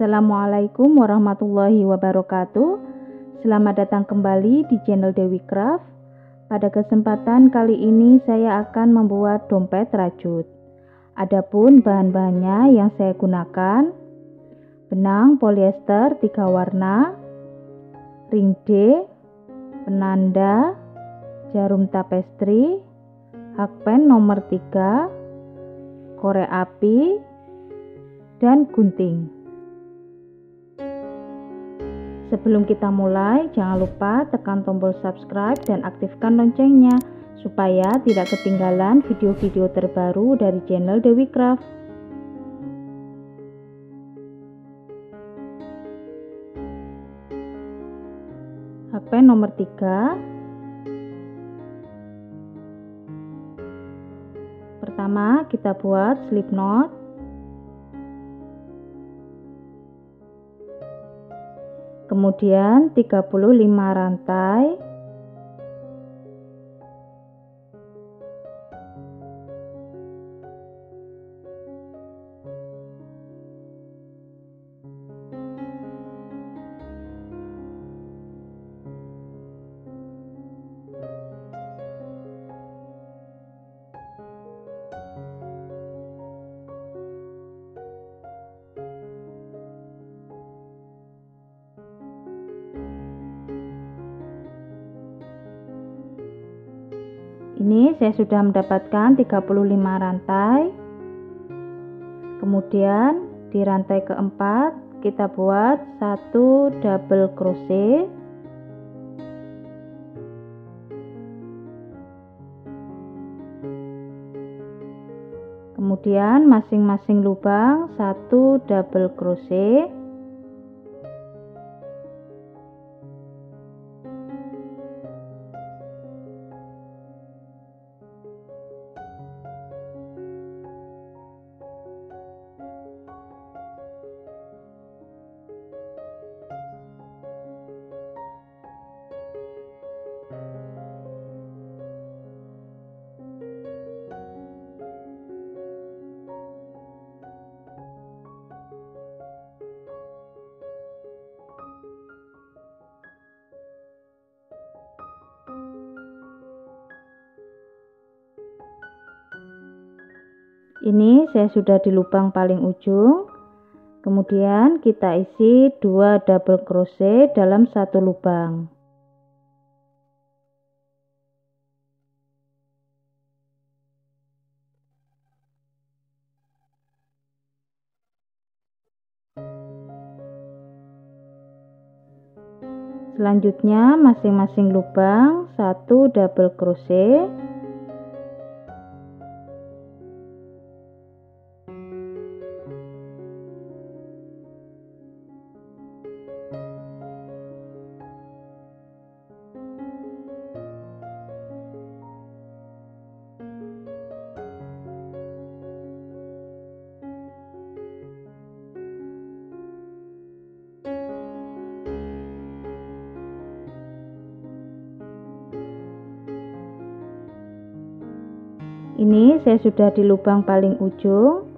Assalamualaikum warahmatullahi wabarakatuh. Selamat datang kembali di channel Dewi Craft. Pada kesempatan kali ini saya akan membuat dompet rajut. Adapun bahan-bahannya yang saya gunakan: benang polyester 3 warna, ring D, penanda, jarum tapestri, hakpen nomor 3, korek api, dan gunting. Sebelum kita mulai, jangan lupa tekan tombol subscribe dan aktifkan loncengnya supaya tidak ketinggalan video-video terbaru dari channel Dewi Craft. Hakpen nomor 3. Pertama, kita buat slip knot. Kemudian 35 rantai. Ini saya sudah mendapatkan 35 rantai. Kemudian di rantai keempat kita buat 1 double crochet. Kemudian masing-masing lubang 1 double crochet. Ini saya sudah di lubang paling ujung. Kemudian kita isi 2 double crochet dalam satu lubang. Selanjutnya masing-masing lubang 1 double crochet. Ini saya sudah di lubang paling ujung.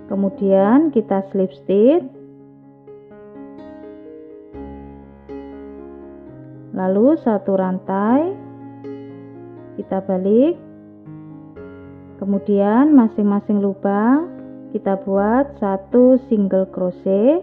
Kemudian kita slip stitch. Lalu satu rantai kita balik. Kemudian masing-masing lubang kita buat 1 single crochet.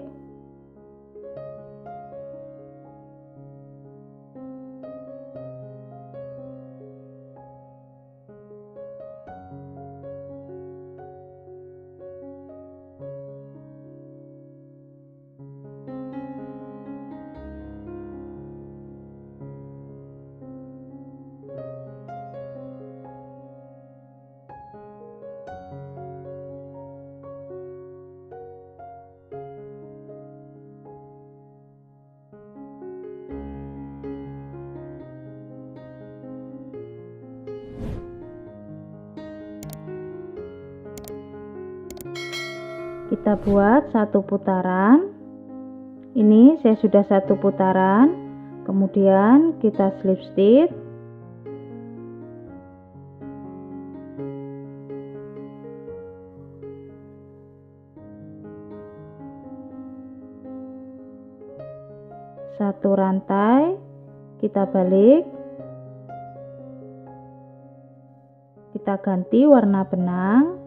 Kita buat satu putaran. Ini saya sudah satu putaran. Kemudian kita slip stitch. satu rantai, kita balik, kita ganti warna benang,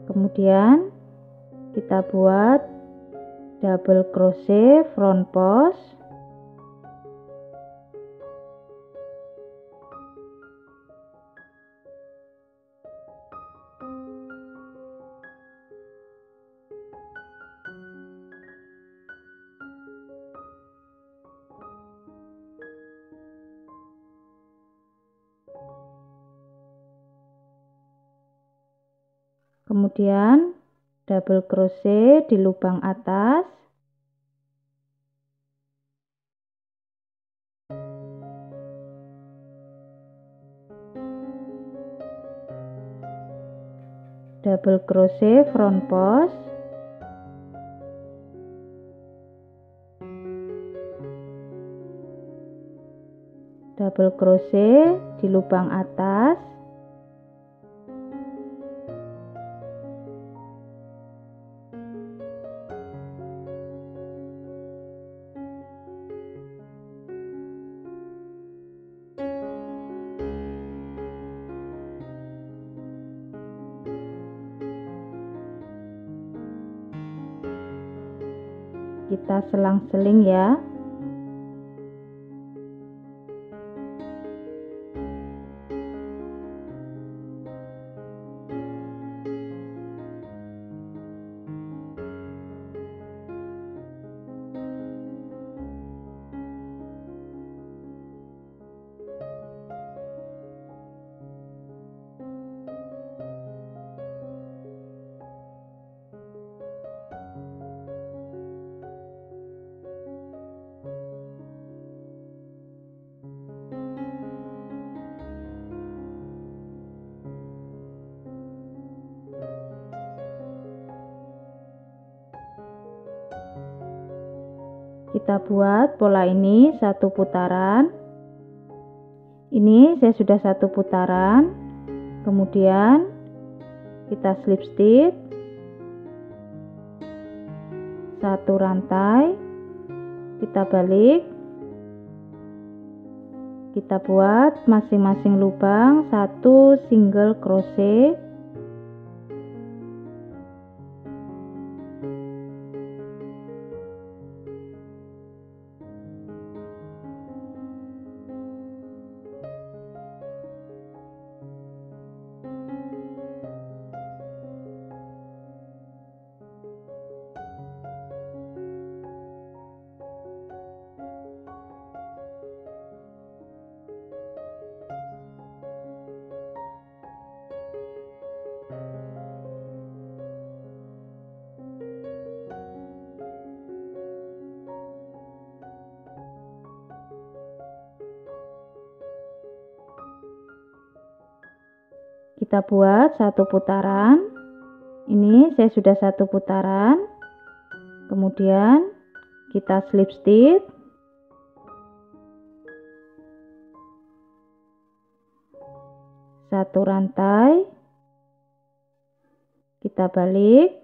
kemudian kita buat double crochet front post, kemudian double crochet di lubang atas, double crochet front post, double crochet di lubang atas, kita selang-seling ya. Kita buat pola ini satu putaran. Ini saya sudah satu putaran. Kemudian kita slip stitch satu rantai, kita balik, kita buat masing-masing lubang satu single crochet, kita buat satu putaran. Ini saya sudah satu putaran. Kemudian kita slip stitch satu rantai, kita balik,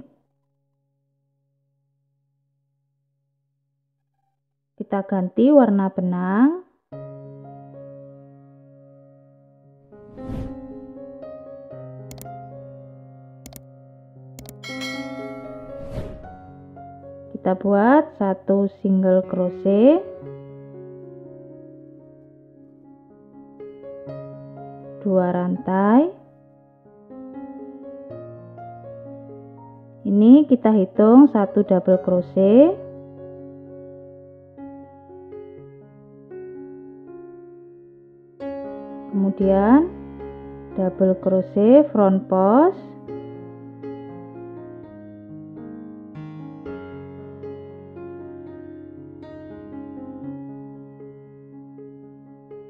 kita ganti warna benang, kita buat satu single crochet, dua rantai. Ini kita hitung satu double crochet, kemudian double crochet front post,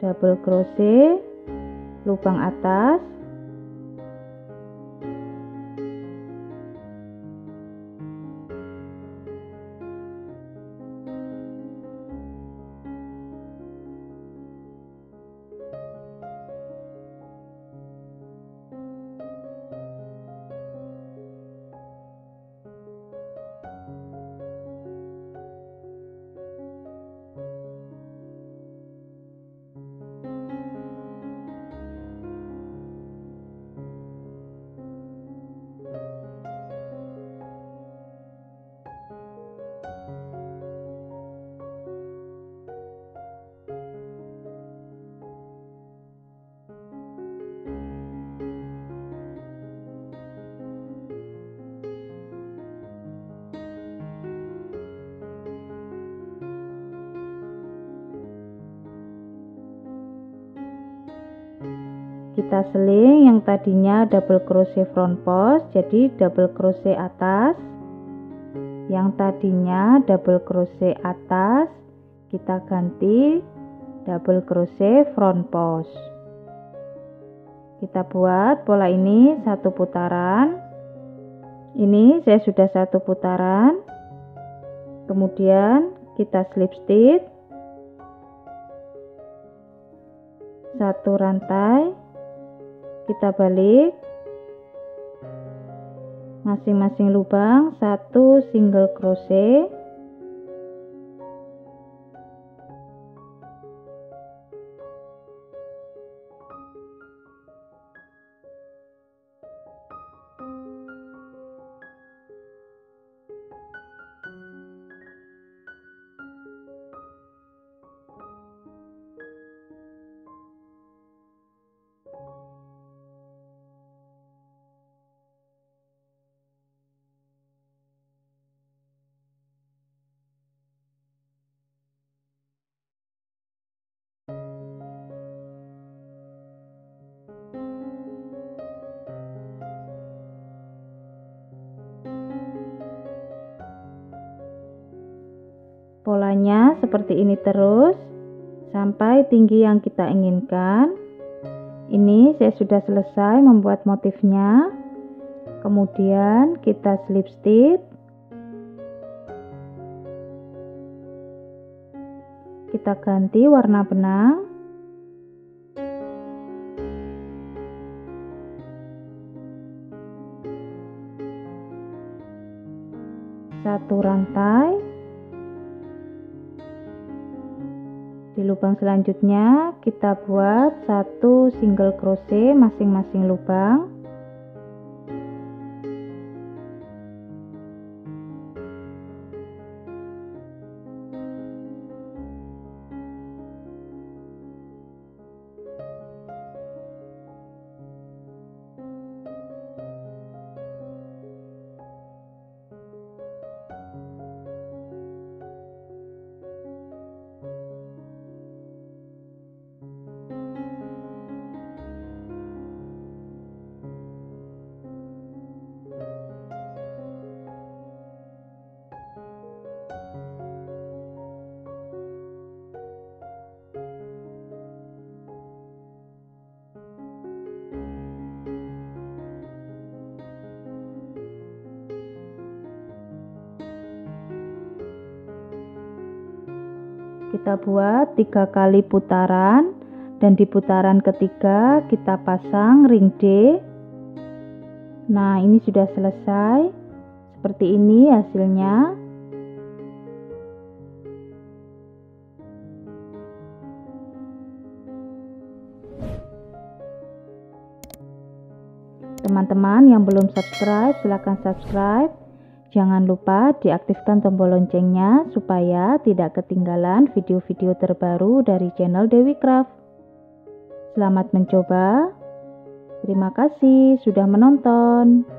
double crochet lubang atas, kita seling yang tadinya double crochet front post jadi double crochet atas, yang tadinya double crochet atas kita ganti double crochet front post. Kita buat pola ini satu putaran. Ini saya sudah satu putaran, kemudian kita slip stitch satu rantai, kita balik masing-masing lubang satu single crochet, polanya seperti ini terus sampai tinggi yang kita inginkan. Ini saya sudah selesai membuat motifnya. Kemudian kita slip stitch, kita ganti warna benang, satu rantai. Di lubang selanjutnya kita buat satu single crochet masing-masing lubang. Kita buat 3 kali putaran dan di putaran ketiga kita pasang ring D. Nah, ini sudah selesai. Seperti ini hasilnya. Teman-teman yang belum subscribe, silahkan subscribe. Jangan lupa diaktifkan tombol loncengnya supaya tidak ketinggalan video-video terbaru dari channel Dewi Craft. Selamat mencoba. Terima kasih sudah menonton.